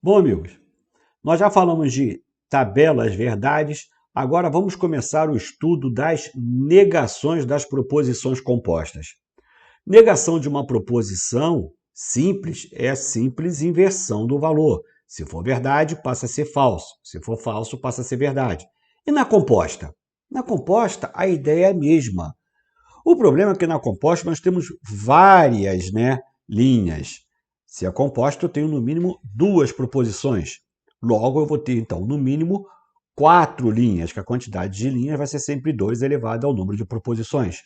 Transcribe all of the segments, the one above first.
Bom, amigos, nós já falamos de tabelas verdades, agora vamos começar o estudo das negações das proposições compostas. Negação de uma proposição simples é simples inversão do valor. Se for verdade, passa a ser falso. Se for falso, passa a ser verdade. E na composta? Na composta, a ideia é a mesma. O problema é que na composta nós temos várias linhas. Se é composta, eu tenho no mínimo duas proposições. Logo, eu vou ter, então, no mínimo 4 linhas, que a quantidade de linhas vai ser sempre 2 elevado ao número de proposições.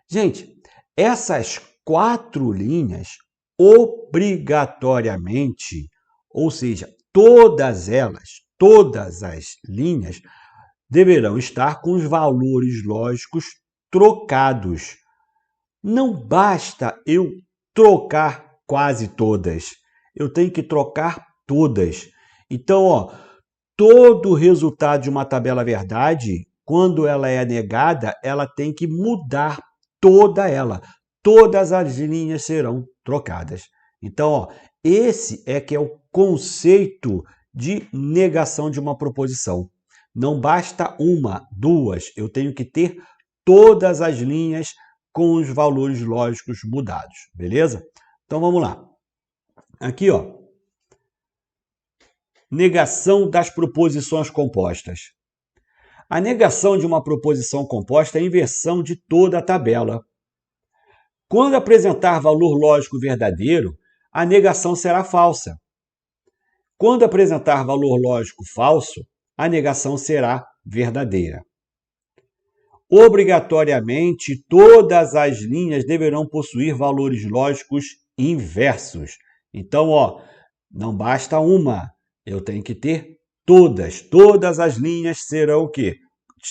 Gente, essas 4 linhas, obrigatoriamente, ou seja, todas as linhas, deverão estar com os valores lógicos trocados. Não basta eu trocar quase todas, eu tenho que trocar todas. Então, todo resultado de uma tabela verdade, quando ela é negada, ela tem que mudar toda ela. Todas as linhas serão trocadas. Então, esse é que é o conceito de negação de uma proposição. Não basta uma, duas, eu tenho que ter todas as linhas com os valores lógicos mudados, beleza? Então vamos lá. Aqui, negação das proposições compostas. A negação de uma proposição composta é a inversão de toda a tabela. Quando apresentar valor lógico verdadeiro, a negação será falsa. Quando apresentar valor lógico falso, a negação será verdadeira. Obrigatoriamente, todas as linhas deverão possuir valores lógicos inversos. Então, não basta uma, eu tenho que ter todas. Todas as linhas serão o quê?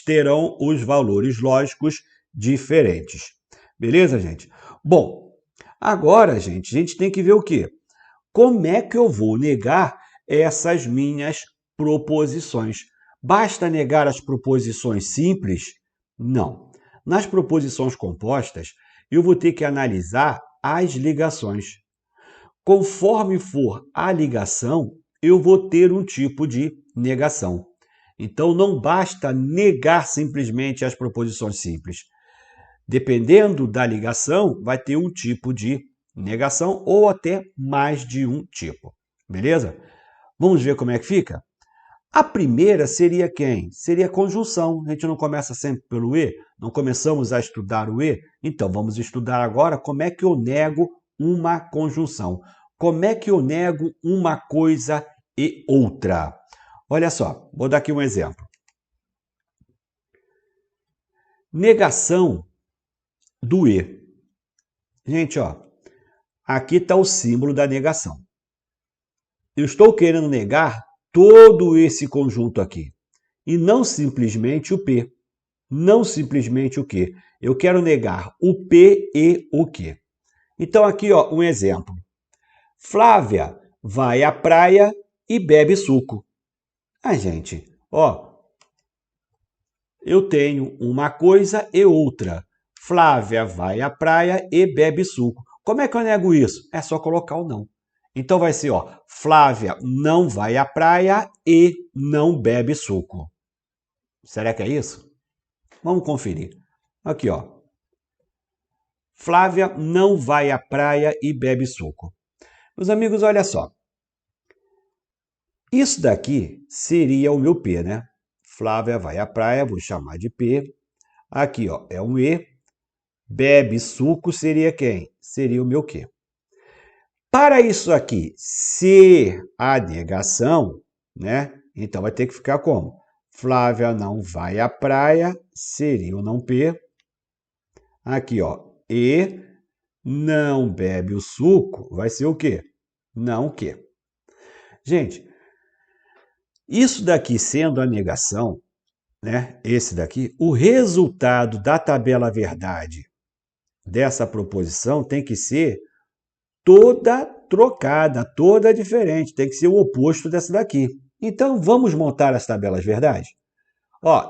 Terão os valores lógicos diferentes. Beleza, gente? Bom, agora, gente, a gente tem que ver o quê? Como é que eu vou negar essas minhas proposições? Basta negar as proposições simples? Não. Nas proposições compostas, eu vou ter que analisar as ligações. Conforme for a ligação, eu vou ter um tipo de negação. Então, não basta negar simplesmente as proposições simples. Dependendo da ligação, vai ter um tipo de negação ou até mais de um tipo. Beleza? Vamos ver como é que fica? A primeira seria quem? Seria a conjunção. A gente não começa sempre pelo E? Não começamos a estudar o E? Então, vamos estudar agora como é que eu nego uma conjunção. Como é que eu nego uma coisa e outra? Olha só, vou dar aqui um exemplo. Negação do E. Gente, aqui está o símbolo da negação. Eu estou querendo negar todo esse conjunto aqui. E não simplesmente o P. Não simplesmente o Q. Eu quero negar o P e o Q. Então, aqui, um exemplo. Flávia vai à praia e bebe suco. Gente, eu tenho uma coisa e outra. Flávia vai à praia e bebe suco. Como é que eu nego isso? É só colocar o não. Então vai ser, Flávia não vai à praia e não bebe suco. Será que é isso? Vamos conferir. Aqui, Flávia não vai à praia e bebe suco. Meus amigos, olha só. Isso daqui seria o meu P, né? Flávia vai à praia, vou chamar de P. Aqui, é um E. Bebe suco seria quem? Seria o meu Q. Para isso aqui ser a negação, né? Então vai ter que ficar como? Flávia não vai à praia, seria o não P. Aqui, E não bebe o suco, vai ser o quê? Não Q. Gente, isso daqui sendo a negação, né? Esse daqui, o resultado da tabela verdade dessa proposição tem que ser toda trocada, toda diferente, tem que ser o oposto dessa daqui. Então, vamos montar as tabelas verdade?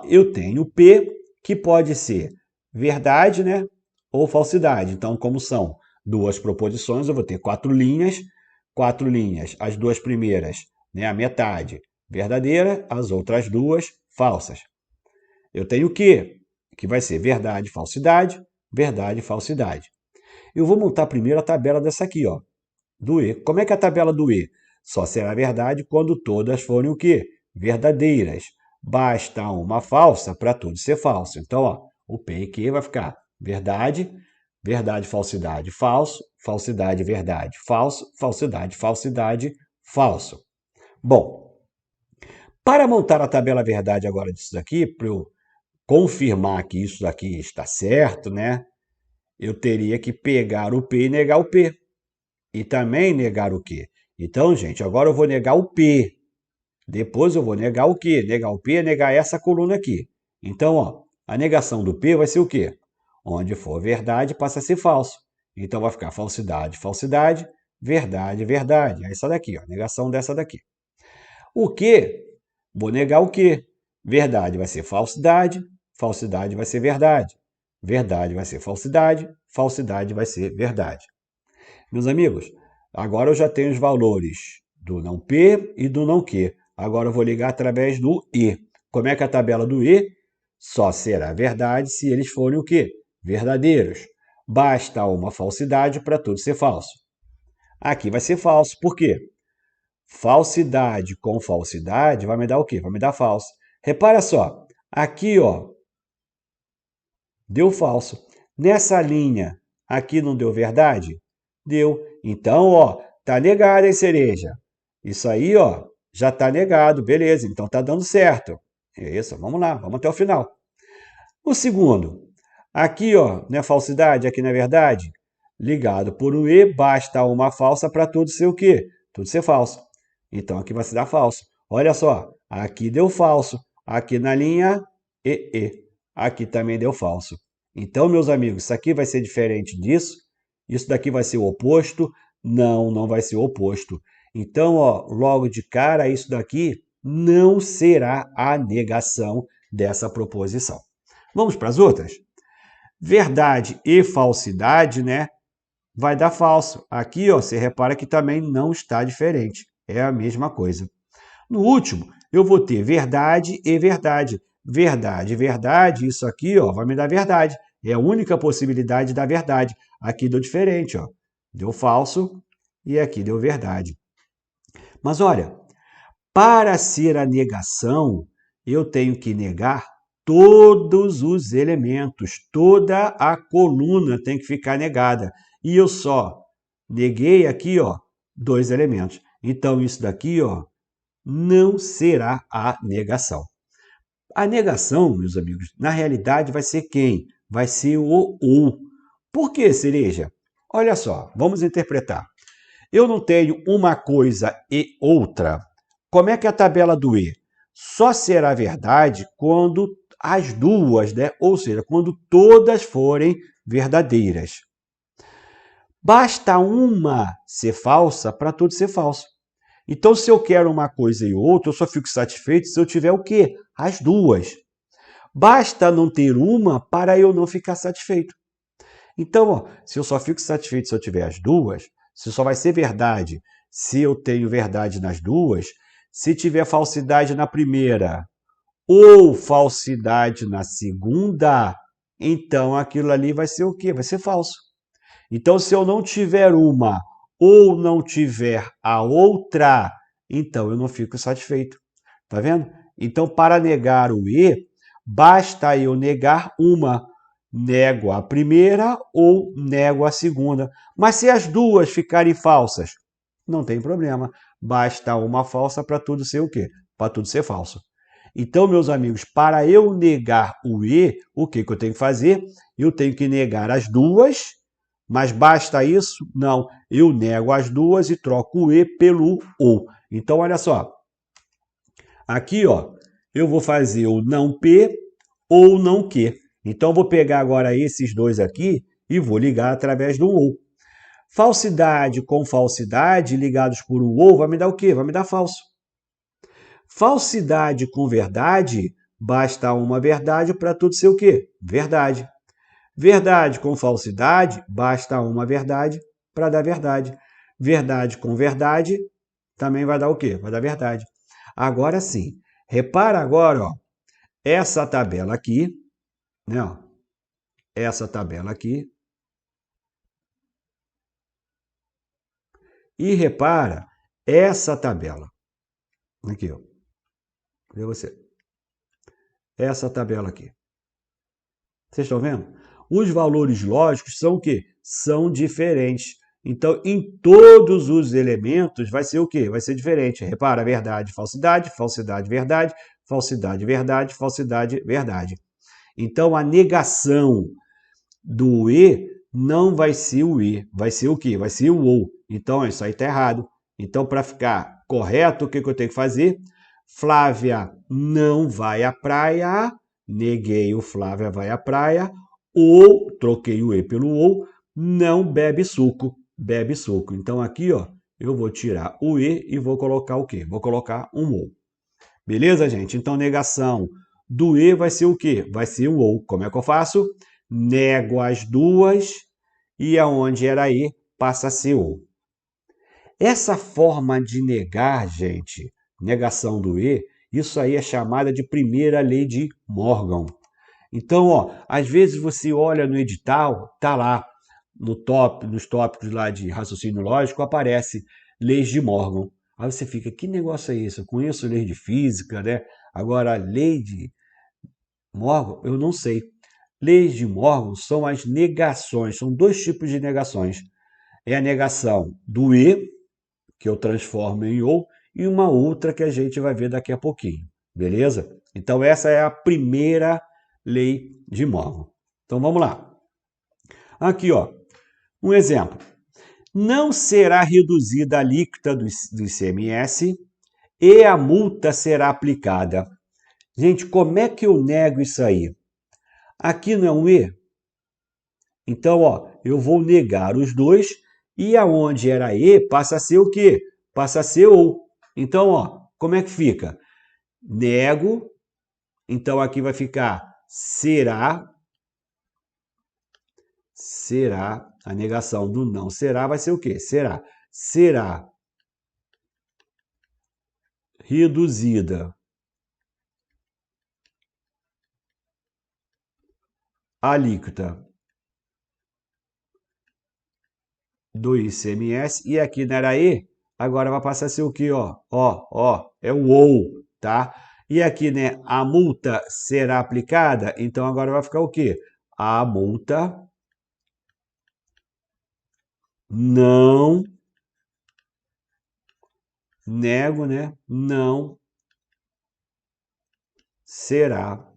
Eu tenho P, que pode ser verdade, né? Ou falsidade. Então, como são duas proposições, eu vou ter 4 linhas 4 linhas, as duas primeiras, né, a metade verdadeira, as outras duas falsas. Eu tenho o quê? Que vai ser verdade, falsidade, verdade, falsidade. Eu vou montar primeiro a tabela dessa aqui, ó, do E. Como é que é a tabela do E? Só será verdade quando todas forem o quê? Verdadeiras. Basta uma falsa para tudo ser falso. Então, ó, o P e Q vai ficar verdade, verdade, falsidade, falso, falsidade, verdade, falso, falsidade, falsidade, falso. Bom, para montar a tabela verdade agora disso daqui, para eu confirmar que isso daqui está certo, né? Eu teria que pegar o P e negar o P. E também negar o Q. Então, gente, agora eu vou negar o P. Depois eu vou negar o Q. Negar o P é negar essa coluna aqui. Então, ó, a negação do P vai ser o quê? Onde for verdade, passa a ser falso. Então, vai ficar falsidade, falsidade, verdade, verdade. É essa daqui, ó, negação dessa daqui. O Q, vou negar o Q. Verdade vai ser falsidade, falsidade vai ser verdade. Verdade vai ser falsidade, falsidade vai ser verdade. Meus amigos, agora eu já tenho os valores do não P e do não Q. Agora eu vou ligar através do E. Como é que é a tabela do E? Só será verdade se eles forem o quê? Verdadeiros. Basta uma falsidade para tudo ser falso. Aqui vai ser falso. Por quê? Falsidade com falsidade vai me dar o quê? Vai me dar falso. Repara só, aqui ó, deu falso. Nessa linha, aqui não deu verdade? Deu. Então, ó, tá negado, hein, cereja? Isso aí, ó, já tá negado, beleza, então tá dando certo. É isso, vamos lá, vamos até o final. O segundo, aqui, ó, não é falsidade, aqui não é verdade? Ligado por um E, basta uma falsa para tudo ser o quê? Tudo ser falso. Então, aqui vai se dar falso. Olha só, aqui deu falso, aqui na linha E. Aqui também deu falso. Então, meus amigos, isso aqui vai ser diferente disso. Isso daqui vai ser o oposto? Não, não vai ser o oposto. Então, ó, logo de cara, isso daqui não será a negação dessa proposição. Vamos para as outras? Verdade e falsidade, né? Vai dar falso. Aqui, ó, você repara que também não está diferente. É a mesma coisa. No último, eu vou ter verdade e verdade. Verdade, verdade, isso aqui, ó, vai me dar verdade. É a única possibilidade da verdade. Aqui deu diferente, ó. Deu falso e aqui deu verdade. Mas olha, para ser a negação, eu tenho que negar todos os elementos, toda a coluna tem que ficar negada. E eu só neguei aqui, ó, 2 elementos. Então, isso daqui, ó, não será a negação. A negação, meus amigos, na realidade vai ser quem? Vai ser o ou. Por que, cereja? Olha só, vamos interpretar. Eu não tenho uma coisa e outra. Como é que é a tabela do E? Só será verdade quando as duas, né? Ou seja, quando todas forem verdadeiras. Basta uma ser falsa para tudo ser falso. Então, se eu quero uma coisa e outra, eu só fico satisfeito se eu tiver o quê? As duas. Basta não ter uma para eu não ficar satisfeito. Então, ó, se eu só fico satisfeito se eu tiver as duas, se só vai ser verdade se eu tenho verdade nas duas, se tiver falsidade na primeira ou falsidade na segunda, então aquilo ali vai ser o quê? Vai ser falso. Então, se eu não tiver uma ou não tiver a outra, então eu não fico satisfeito. Tá vendo? Então, para negar o E, basta eu negar uma. Nego a primeira ou nego a segunda. Mas se as duas ficarem falsas, não tem problema. Basta uma falsa para tudo ser o quê? Para tudo ser falso. Então, meus amigos, para eu negar o E, o que eu tenho que fazer? Eu tenho que negar as duas, mas basta isso? Não. Eu nego as duas e troco o E pelo OU. Então, olha só. Aqui, ó, eu vou fazer o não P ou não Q. Então, vou pegar agora esses dois aqui e vou ligar através do OU. Falsidade com falsidade ligados por um OU vai me dar o quê? Vai me dar falso. Falsidade com verdade, basta uma verdade para tudo ser o quê? Verdade. Verdade com falsidade, basta uma verdade para dar verdade. Verdade com verdade também vai dar o quê? Vai dar verdade. Agora sim, repara agora, ó, essa tabela aqui, né? Ó, essa tabela aqui. E repara essa tabela. Aqui, ó. Vê você. Essa tabela aqui. Vocês estão vendo? Os valores lógicos são o quê? São diferentes. Então, em todos os elementos, vai ser o quê? Vai ser diferente. Repara, verdade, falsidade, falsidade, verdade, falsidade, verdade, falsidade, verdade. Então, a negação do E não vai ser o E. Vai ser o quê? Vai ser o OU. Então, isso aí está errado. Então, para ficar correto, o que eu tenho que fazer? Flávia não vai à praia. Neguei o Flávia vai à praia. Ou, troquei o E pelo ou, não bebe suco. Bebe suco. Então, aqui, ó, eu vou tirar o E e vou colocar o quê? Vou colocar um ou. Beleza, gente? Então, negação do E vai ser o quê? Vai ser o ou. Como é que eu faço? Nego as duas e aonde era E passa a ser ou. Essa forma de negar, gente, negação do E, isso aí é chamada de primeira lei de Morgan. Então, ó, às vezes você olha no edital, tá lá nos tópicos lá de raciocínio lógico, aparece leis de Morgan. Aí você fica, que negócio é isso? Eu conheço lei de física, né? Agora, a lei de Morgan, eu não sei. Leis de Morgan são as negações, são dois tipos de negações. É a negação do E, que eu transformo em OU, e uma outra que a gente vai ver daqui a pouquinho, beleza? Então, essa é a primeira lei de Morgan. Então, vamos lá. Aqui, ó, um exemplo. Não será reduzida a alíquota do ICMS e a multa será aplicada. Gente, como é que eu nego isso aí? Aqui não é um E? Então, ó, eu vou negar os dois e aonde era E passa a ser o quê? Passa a ser OU. Então, ó, como é que fica? Nego, então aqui vai ficar será, a negação do não será vai ser o quê? Será reduzida a alíquota do ICMS e aqui não era E, agora vai passar a ser o quê? Ó, é o OU, tá? E aqui, né, a multa será aplicada, então agora vai ficar o quê? A multa não, nego, né, não será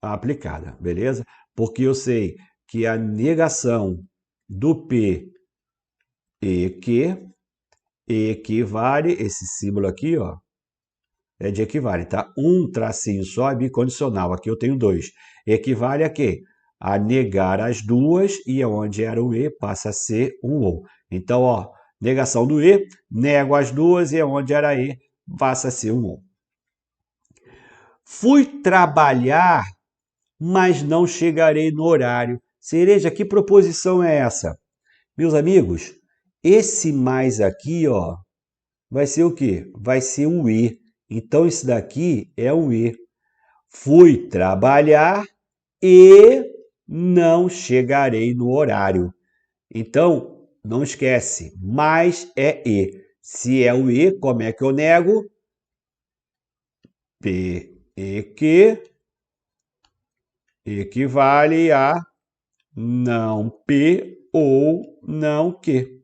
aplicada, beleza? Porque eu sei que a negação do P e que equivale, esse símbolo aqui, ó, é de equivale, tá? Um tracinho só é bicondicional, aqui eu tenho dois. Equivale a quê? A negar as duas e onde era o E passa a ser um OU. Então, ó, negação do E, nego as duas e onde era E passa a ser um OU. Fui trabalhar, mas não chegarei no horário. Cereja, que proposição é essa? Meus amigos, esse mais aqui, ó, vai ser o quê? Vai ser o E. Então, isso daqui é o E. Fui trabalhar e não chegarei no horário. Então, não esquece, mais é E. Se é o E, como é que eu nego? P e que equivale a não P ou não que.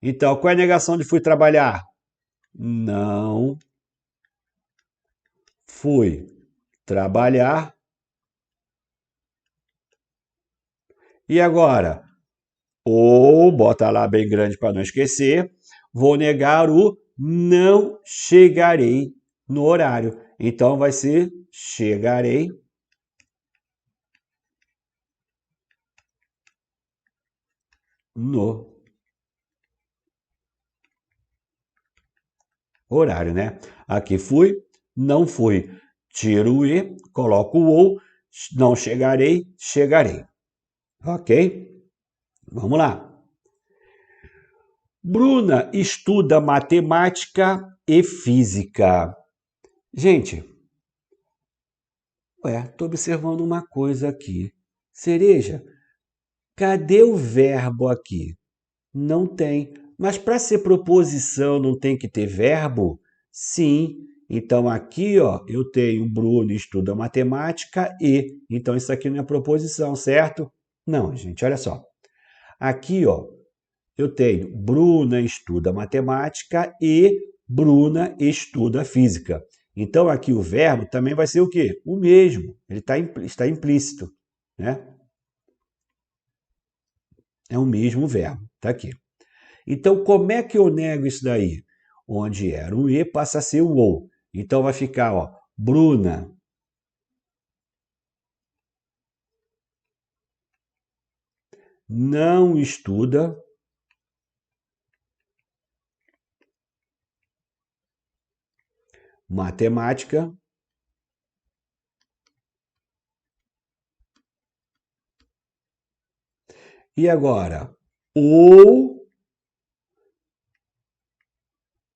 Então, qual é a negação de fui trabalhar? Não fui trabalhar. E agora? Ou, bota lá bem grande para não esquecer, vou negar o não chegarei no horário. Então, vai ser chegarei no horário, né? Aqui fui, não fui. Tiro o E, coloco o ou, não chegarei, chegarei. Ok? Vamos lá. Bruna estuda matemática e física. Gente, estou observando uma coisa aqui. Cereja, cadê o verbo aqui? Não tem. Mas para ser proposição não tem que ter verbo? Sim. Então aqui, ó, eu tenho Bruno estuda matemática e. Então isso aqui não é proposição, certo? Não, gente, olha só. Aqui, ó, eu tenho Bruna estuda matemática e Bruna estuda física. Então aqui o verbo também vai ser o quê? O mesmo. Ele está implícito, né? É o mesmo verbo. Está aqui. Então, como é que eu nego isso daí? Onde era o E passa a ser o OU. Então, vai ficar, ó, Bruna não estuda matemática e agora ou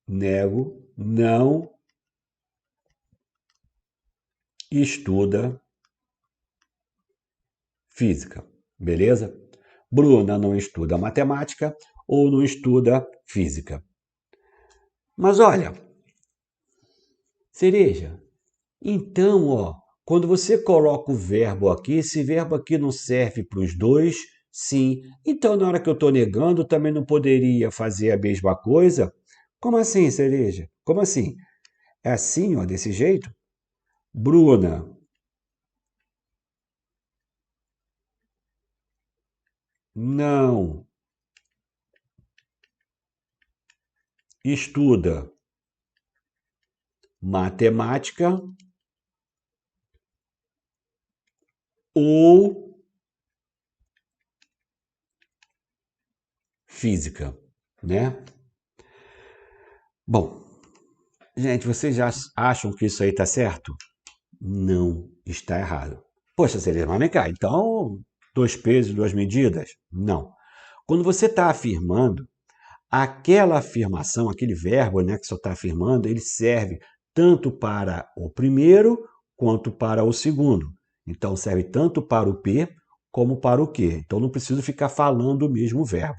nego não estuda física, beleza? Bruna não estuda matemática ou não estuda física. Mas olha, Cereja, então, ó, quando você coloca o verbo aqui, esse verbo aqui não serve para os dois? Sim. Então, na hora que eu estou negando, também não poderia fazer a mesma coisa? Como assim, Cereja? Como assim? É assim, ó, desse jeito? Bruna não estuda matemática ou física, né? Bom, gente, vocês já acham que isso aí está certo? Não está errado. Poxa, Cereja, mas vem cá, então, dois pesos, duas medidas? Não. Quando você está afirmando, aquela afirmação, aquele verbo, né, que você está afirmando, ele serve tanto para o primeiro quanto para o segundo. Então, serve tanto para o P como para o Q. Então, não preciso ficar falando o mesmo verbo.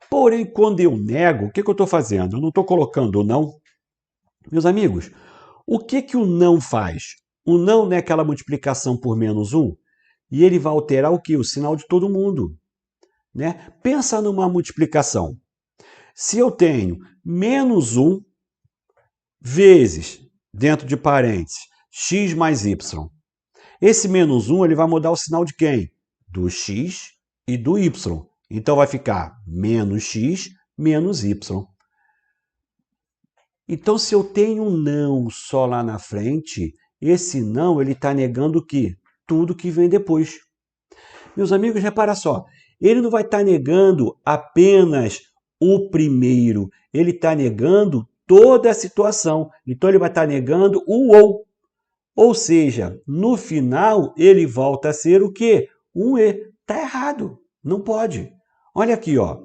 Porém, quando eu nego, o que eu estou fazendo? Eu não estou colocando o não. Meus amigos, o que o não faz? O não é aquela multiplicação por menos um, e ele vai alterar o que? O sinal de todo mundo. Né? Pensa numa multiplicação. Se eu tenho menos 1 vezes, dentro de parênteses, x mais y, esse menos 1 ele vai mudar o sinal de quem? Do x e do y. Então vai ficar menos x menos y. Então, se eu tenho um não só lá na frente, esse não ele está negando o quê? Tudo que vem depois. Meus amigos, repara só, ele não vai estar negando apenas o primeiro, ele está negando toda a situação. Então, ele vai estar negando o ou. Ou seja, no final, ele volta a ser o quê? Um e. Está errado, não pode. Olha aqui, ó.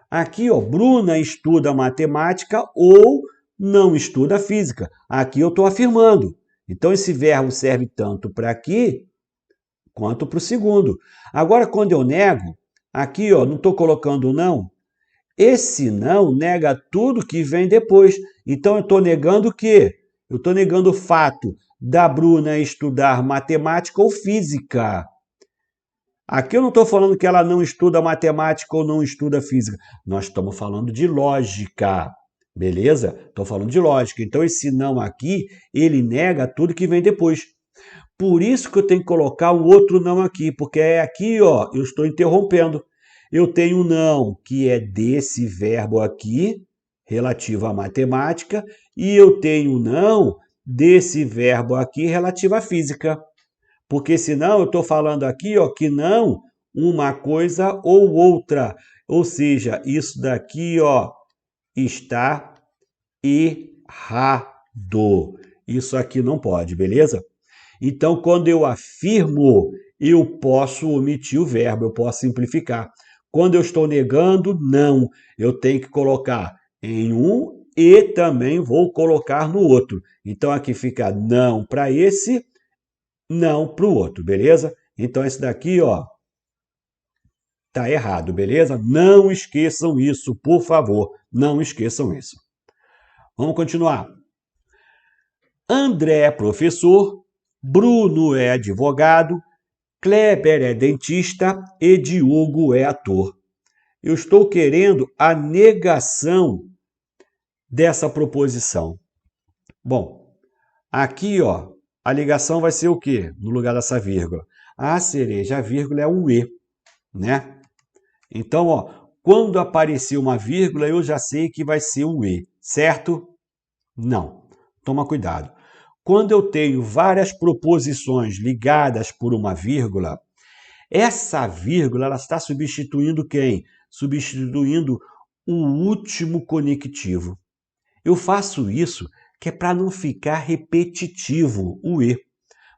Aqui, ó, Bruna estuda matemática ou não estuda física. Aqui eu estou afirmando. Então, esse verbo serve tanto para aqui quanto para o segundo. Agora, quando eu nego, aqui, ó, não estou colocando não. Esse não nega tudo que vem depois. Então, eu estou negando o quê? Eu estou negando o fato da Bruna estudar matemática ou física. Aqui eu não estou falando que ela não estuda matemática ou não estuda física. Nós estamos falando de lógica, beleza? Estou falando de lógica. Então, esse não aqui, ele nega tudo que vem depois. Por isso que eu tenho que colocar um outro não aqui, porque é aqui, ó, eu estou interrompendo. Eu tenho um não, que é desse verbo aqui, relativo à matemática, e eu tenho um não desse verbo aqui, relativo à física. Porque senão eu estou falando aqui, ó, que não uma coisa ou outra. Ou seja, isso daqui, ó, está errado. Isso aqui não pode, beleza? Então, quando eu afirmo, eu posso omitir o verbo, eu posso simplificar. Quando eu estou negando, não, eu tenho que colocar em um e também vou colocar no outro. Então aqui fica não para esse, não para o outro, beleza? Então esse daqui, ó, tá errado, beleza? Não esqueçam isso, por favor, não esqueçam isso. Vamos continuar. André é professor, Bruno é advogado, Kleber é dentista e Diogo é ator. Eu estou querendo a negação dessa proposição. Bom, aqui, ó, a ligação vai ser o quê? No lugar dessa vírgula. A cereja, a vírgula é o E, né? Então, ó, quando aparecer uma vírgula, eu já sei que vai ser o E, certo? Não. Toma cuidado. Quando eu tenho várias proposições ligadas por uma vírgula, essa vírgula ela está substituindo quem? Substituindo o último conectivo. Eu faço isso que é para não ficar repetitivo o E.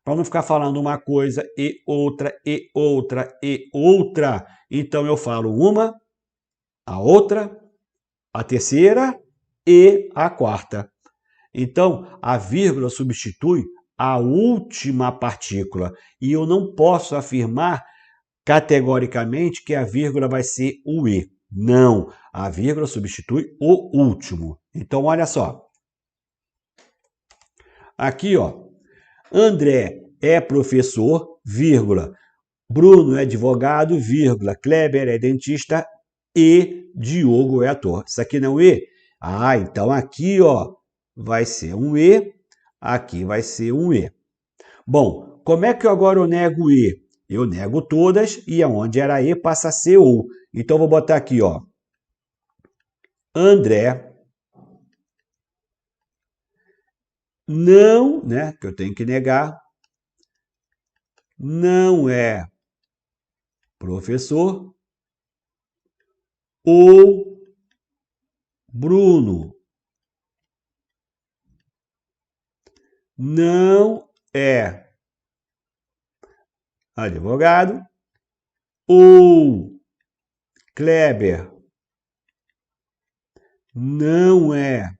Para não ficar falando uma coisa e outra, e outra, e outra. Então eu falo uma, a outra, a terceira e a quarta. Então, a vírgula substitui a última partícula e eu não posso afirmar categoricamente que a vírgula vai ser o E. Não, a vírgula substitui o último. Então, olha só. Aqui, ó, André é professor, vírgula, Bruno é advogado, vírgula, Kleber é dentista e Diogo é ator. Isso aqui não é um E? Ah, então aqui, ó, vai ser um E, aqui vai ser um E. Bom, como é que agora eu nego o E? Eu nego todas e aonde era E passa a ser OU. Então, vou botar aqui, ó. André não, né, que eu tenho que negar, não é professor, ou Bruno não é advogado, ou Kleber não é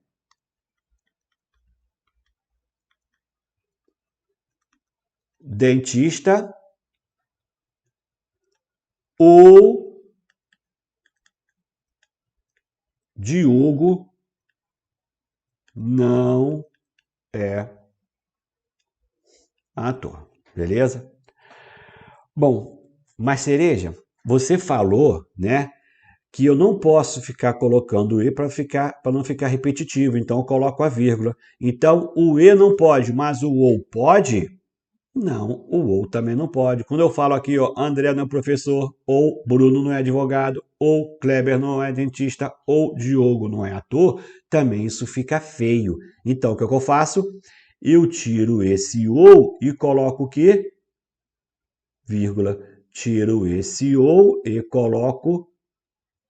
dentista, ou Diogo não é ator. Beleza? Bom, mas Cereja, você falou, né, que eu não posso ficar colocando E para não ficar repetitivo, então eu coloco a vírgula. Então o E não pode, mas o OU pode? Não, o OU também não pode. Quando eu falo aqui, ó, André não é professor, ou Bruno não é advogado, ou Kleber não é dentista, ou Diogo não é ator, também isso fica feio. Então o que eu faço? Eu tiro esse OU e coloco o quê? Vírgula. Tiro esse OU e coloco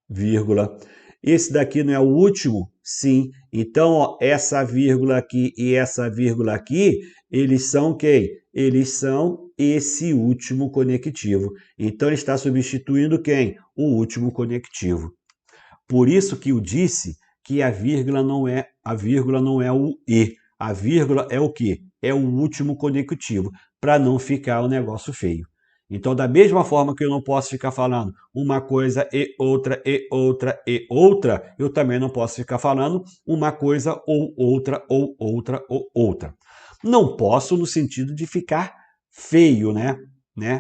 vírgula. Esse daqui não é o último? Sim. Então, ó, essa vírgula aqui e essa vírgula aqui, eles são quem? Eles são esse último conectivo. Então, ele está substituindo quem? O último conectivo. Por isso que eu disse que a vírgula não é o E. A vírgula é o quê? É o último conectivo, para não ficar o negócio feio. Então, da mesma forma que eu não posso ficar falando uma coisa e outra, e outra, e outra, eu também não posso ficar falando uma coisa ou outra, ou outra, ou outra. Não posso no sentido de ficar feio, né?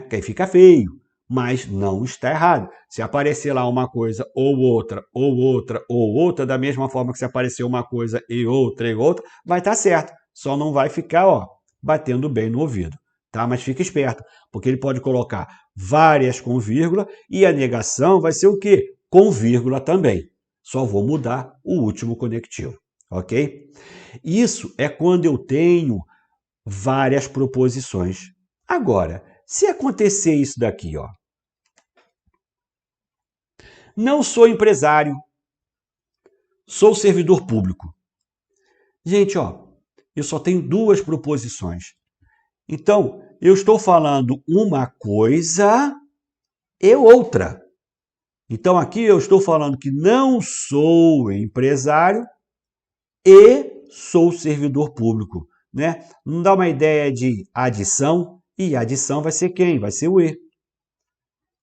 Que aí fica feio, mas não está errado. Se aparecer lá uma coisa ou outra, ou outra, ou outra, da mesma forma que se aparecer uma coisa e outra, vai estar certo. Só não vai ficar, ó, batendo bem no ouvido. Tá? Mas fica esperto, porque ele pode colocar várias com vírgula e a negação vai ser o quê? Com vírgula também. Só vou mudar o último conectivo, ok? Isso é quando eu tenho várias proposições. Agora, se acontecer isso daqui, ó. Não sou empresário, sou servidor público. Gente, ó, eu só tenho duas proposições. Então, eu estou falando uma coisa e outra. Então, aqui eu estou falando que não sou empresário e sou servidor público, né? Não dá uma ideia de adição? E adição vai ser quem? Vai ser o E.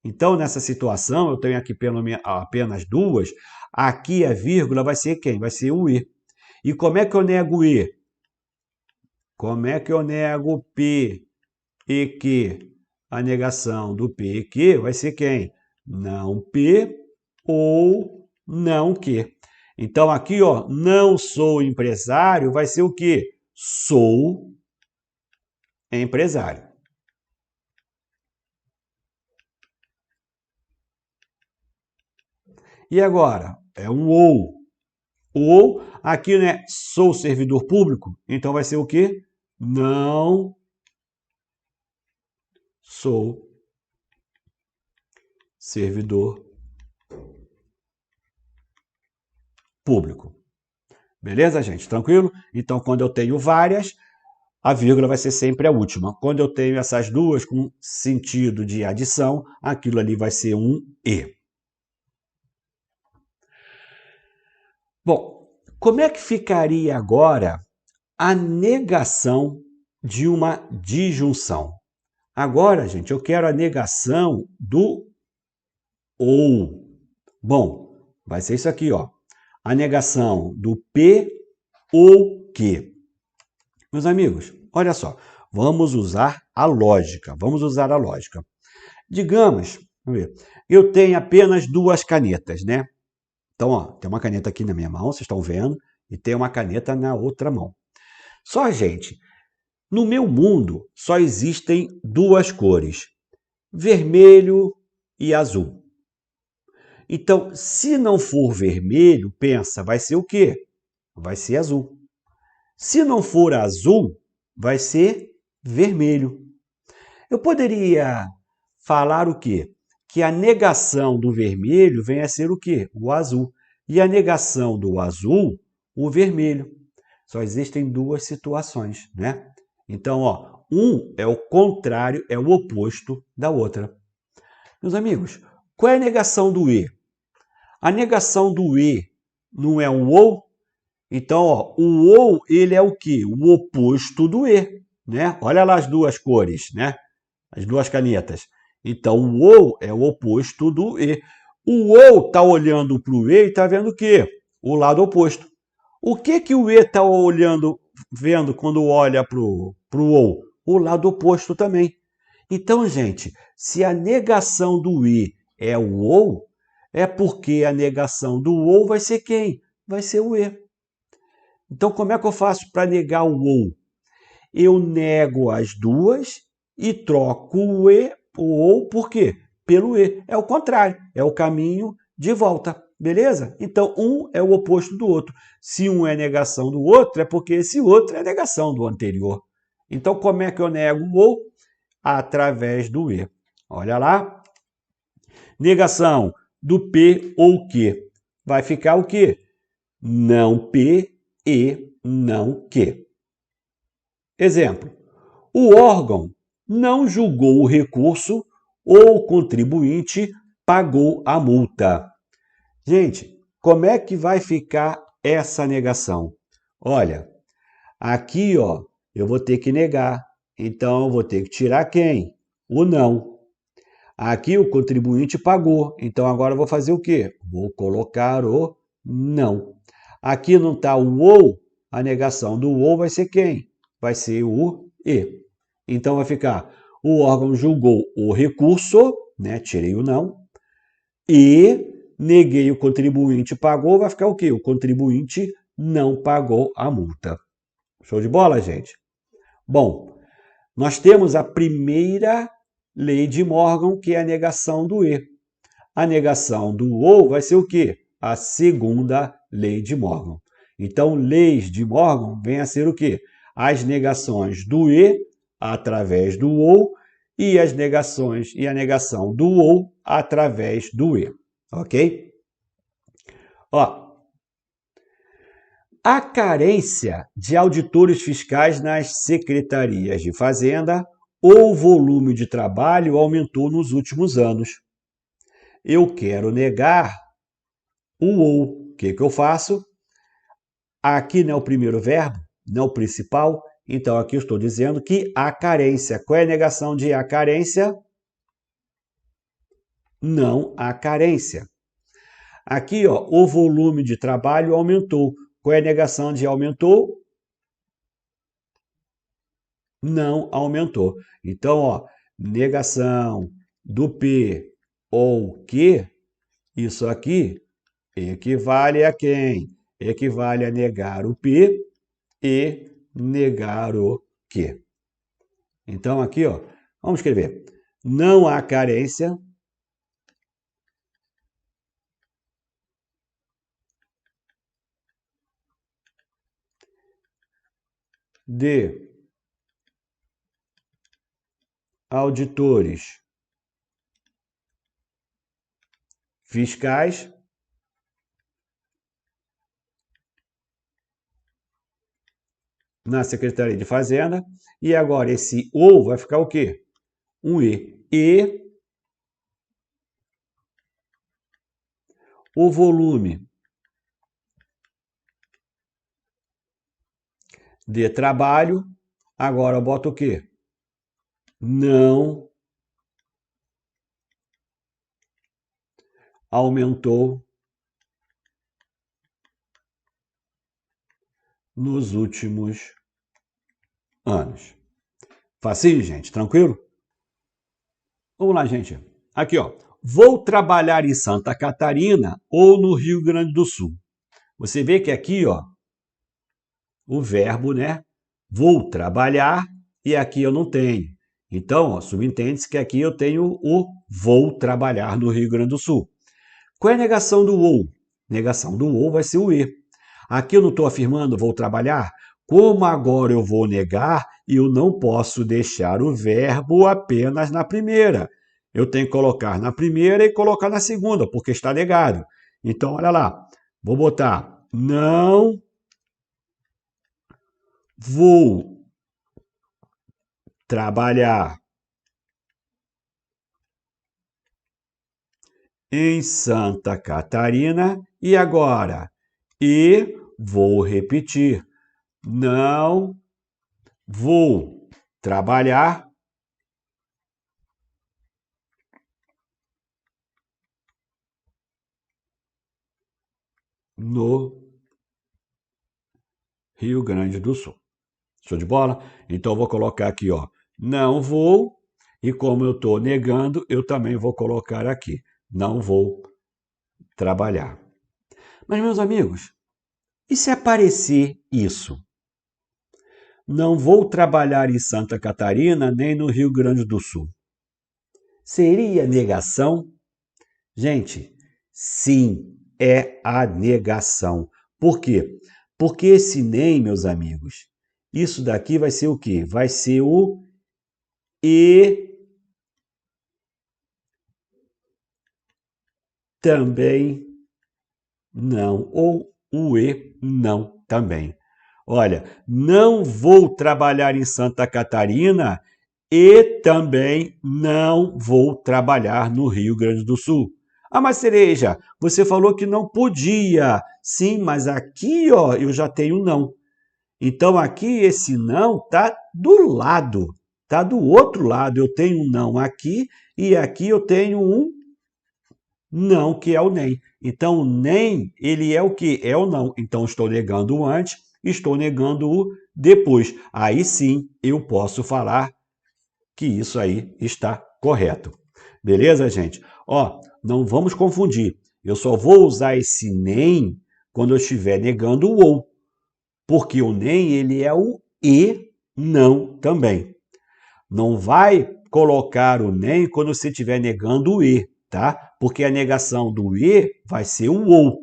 Então, nessa situação, eu tenho aqui apenas duas. Aqui a vírgula vai ser quem? Vai ser o E. E como é que eu nego o E? Como é que eu nego P e Q? A negação do P e Q vai ser quem? Não P ou não Q. Então, aqui, ó, não sou empresário, vai ser o quê? Sou empresário. E agora? É um ou. Ou, aqui, né, sou servidor público, então vai ser o quê? Não sou servidor público. Beleza, gente? Tranquilo? Então, quando eu tenho várias, a vírgula vai ser sempre a última. Quando eu tenho essas duas com sentido de adição, aquilo ali vai ser um E. Bom, como é que ficaria agora a negação de uma disjunção? Agora, gente, eu quero a negação do ou. Bom, vai ser isso aqui, ó. A negação do P ou Q. Meus amigos, olha só, vamos usar a lógica. Vamos usar a lógica. Digamos, vamos ver, eu tenho apenas duas canetas, né? Então, ó, tem uma caneta aqui na minha mão, vocês estão vendo, e tem uma caneta na outra mão. Só, gente, no meu mundo só existem duas cores, vermelho e azul. Então, se não for vermelho, pensa, vai ser o quê? Vai ser azul. Se não for azul, vai ser vermelho. Eu poderia falar o quê? Que a negação do vermelho vem a ser o quê? O azul. E a negação do azul, o vermelho. Só existem duas situações, né? Então, ó, um é o contrário, é o oposto da outra. Meus amigos, qual é a negação do E? A negação do E não é um ou? Então, ó, o ou, ele é o quê? O oposto do E, né? Olha lá as duas cores, né? As duas canetas. Então, o ou é o oposto do E. O ou está olhando para o E e está vendo o quê? O lado oposto. O que o E está vendo quando olha para o ou? O lado oposto também. Então, gente, se a negação do E é o ou, é porque a negação do ou vai ser quem? Vai ser o E. Então, como é que eu faço para negar o ou? Eu nego as duas e troco o E, o ou, por quê? Pelo E. É o contrário, é o caminho de volta, beleza? Então, um é o oposto do outro. Se um é negação do outro, é porque esse outro é negação do anterior. Então, como é que eu nego o ou? Através do E. Olha lá. Negação do P ou Q. Vai ficar o quê? Não P e não Q. Exemplo. O órgão não julgou o recurso ou o contribuinte pagou a multa. Gente, como é que vai ficar essa negação? Olha, aqui, ó, eu vou ter que negar. Então, eu vou ter que tirar quem? O não. Aqui o contribuinte pagou. Então, agora eu vou fazer o quê? Vou colocar o não. Aqui não está o ou, a negação do ou vai ser quem? Vai ser o e. Então, vai ficar o órgão julgou o recurso, né? Tirei o não, e neguei o contribuinte pagou, vai ficar o quê? O contribuinte não pagou a multa. Show de bola, gente? Bom, nós temos a primeira lei de Morgan, que é a negação do E. A negação do ou vai ser o quê? A segunda lei de Morgan. Então, leis de Morgan vem a ser o quê? As negações do E através do ou e as negações e a negação do ou através do E. Ok? Ó, a carência de auditores fiscais nas secretarias de Fazenda O volume de trabalho aumentou nos últimos anos. Eu quero negar o ou. O que eu faço? Aqui não é o primeiro verbo, não é o principal. Então, aqui eu estou dizendo que há carência. Qual é a negação de há carência? Não há carência. Aqui, ó, o volume de trabalho aumentou. Qual é a negação de aumentou? Não aumentou. Então, ó, negação do P ou que, isso aqui equivale a quem? Equivale a negar o P e negar o que. Então, aqui, ó, vamos escrever. Não há carência de auditores fiscais na Secretaria de Fazenda. E agora esse ou vai ficar o quê? Um e. E o volume de trabalho, agora eu boto o quê? Não aumentou nos últimos anos. Facinho, gente? Tranquilo? Vamos lá, gente. Aqui, ó. Vou trabalhar em Santa Catarina ou no Rio Grande do Sul. Você vê que aqui, ó, o verbo, né? Vou trabalhar e aqui eu não tenho. Então, ó, subentende-se que aqui eu tenho o vou trabalhar no Rio Grande do Sul. Qual é a negação do ou? Negação do ou vai ser o e. Aqui eu não estou afirmando vou trabalhar. Como agora eu vou negar, eu não posso deixar o verbo apenas na primeira. Eu tenho que colocar na primeira e colocar na segunda, porque está negado. Então, olha lá. Vou botar não vou trabalhar em Santa Catarina. E agora? E vou repetir. Não vou trabalhar no Rio Grande do Sul. Show de bola? Então, eu vou colocar aqui, ó, não vou, e como eu estou negando, eu também vou colocar aqui, não vou trabalhar. Mas, meus amigos, e se aparecer isso? Não vou trabalhar em Santa Catarina nem no Rio Grande do Sul. Seria negação? Gente, sim, é a negação. Por quê? Porque esse nem, meus amigos, isso daqui vai ser o quê? Vai ser o e também não, ou o e não também. Olha, não vou trabalhar em Santa Catarina e também não vou trabalhar no Rio Grande do Sul. Ah, mas Cereja, você falou que não podia. Sim, mas aqui, ó, eu já tenho não. Então aqui esse não tá do lado, tá do outro lado. Eu tenho um não aqui e aqui eu tenho um não, que é o nem. Então, o nem, ele é o que? É o não. Então, estou negando o antes, estou negando o depois. Aí sim, eu posso falar que isso aí está correto. Beleza, gente? Ó, não vamos confundir. Eu só vou usar esse nem quando eu estiver negando o ou. Porque o nem, ele é o e não também. Não vai colocar o nem quando você estiver negando o e, tá? Porque a negação do e vai ser o ou.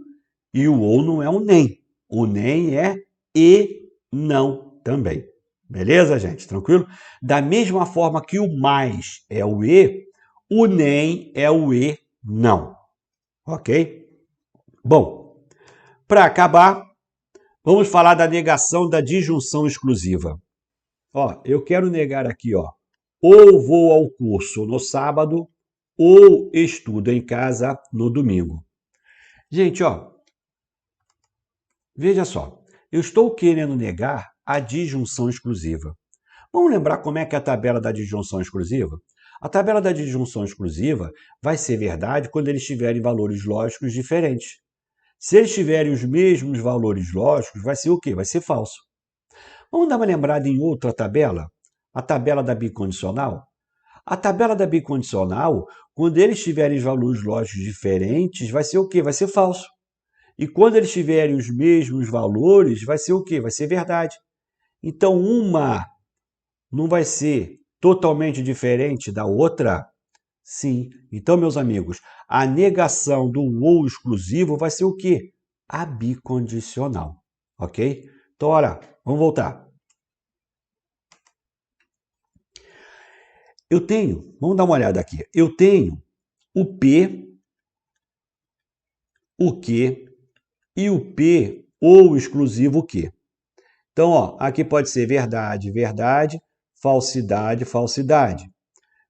E o ou não é um nem. O nem é e não também. Beleza, gente? Tranquilo? Da mesma forma que o mais é o e, o nem é o e não. Ok? Bom, para acabar, vamos falar da negação da disjunção exclusiva. Ó, eu quero negar aqui, ó, ou vou ao curso no sábado, ou estudo em casa no domingo. Gente, ó, veja só, eu estou querendo negar a disjunção exclusiva. Vamos lembrar como é que é a tabela da disjunção exclusiva? A tabela da disjunção exclusiva vai ser verdade quando eles tiverem valores lógicos diferentes. Se eles tiverem os mesmos valores lógicos, vai ser o quê? Vai ser falso. Vamos dar uma lembrada em outra tabela? A tabela da bicondicional? A tabela da bicondicional, quando eles tiverem os valores lógicos diferentes, vai ser o quê? Vai ser falso. E quando eles tiverem os mesmos valores, vai ser o quê? Vai ser verdade. Então, uma não vai ser totalmente diferente da outra? Sim. Então, meus amigos, a negação do ou exclusivo vai ser o quê? A bicondicional. Ok? Então, olha, vamos voltar. Vamos dar uma olhada aqui. Eu tenho o P, o Q e o P ou exclusivo Q. Então, ó, aqui pode ser verdade, verdade, falsidade, falsidade.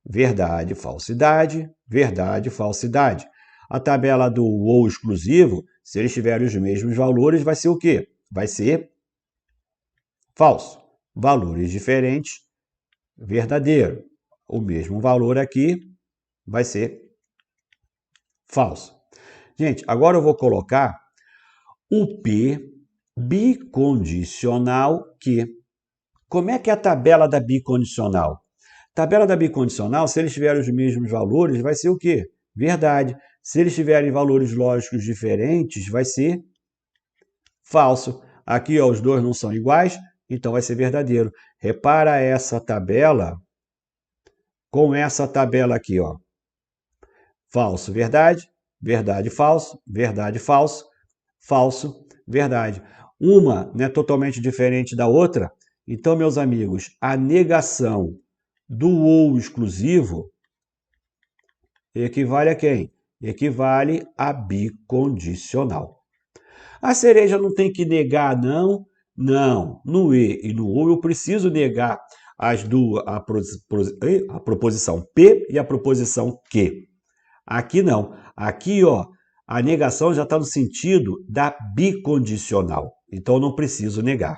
Verdade, falsidade, verdade, falsidade. A tabela do ou exclusivo, se eles tiverem os mesmos valores, vai ser o quê? Vai ser falso. Valores diferentes, verdadeiro. O mesmo valor aqui vai ser falso. Gente, agora eu vou colocar o P bicondicional Q. Como é que é a tabela da bicondicional? Tabela da bicondicional, se eles tiverem os mesmos valores, vai ser o quê? Verdade. Se eles tiverem valores lógicos diferentes, vai ser falso. Aqui, ó, os dois não são iguais, então vai ser verdadeiro. Repara essa tabela com essa tabela aqui, ó. Falso, verdade, verdade, falso, verdade, falso, falso, verdade. Uma não é totalmente diferente da outra. Então, meus amigos, a negação do ou exclusivo equivale a quem? Equivale a bicondicional. A cereja não tem que negar, não? Não. No e e no ou eu preciso negar as duas, a proposição P e a proposição Q. Aqui não. Aqui, ó, a negação já está no sentido da bicondicional. Então, eu não preciso negar.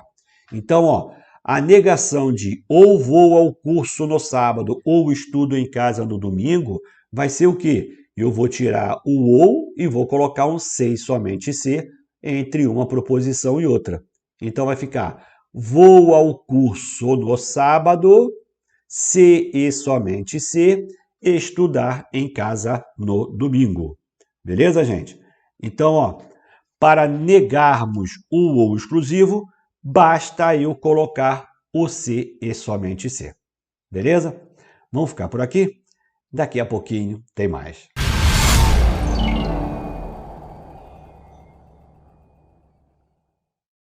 Então, ó, a negação de ou vou ao curso no sábado ou estudo em casa no domingo vai ser o quê? Eu vou tirar o ou e vou colocar um se e somente se entre uma proposição e outra. Então, vai ficar vou ao curso no sábado, se e somente se, estudar em casa no domingo. Beleza, gente? Então, ó, para negarmos o ou exclusivo, basta eu colocar o se e somente se. Beleza? Vamos ficar por aqui? Daqui a pouquinho tem mais.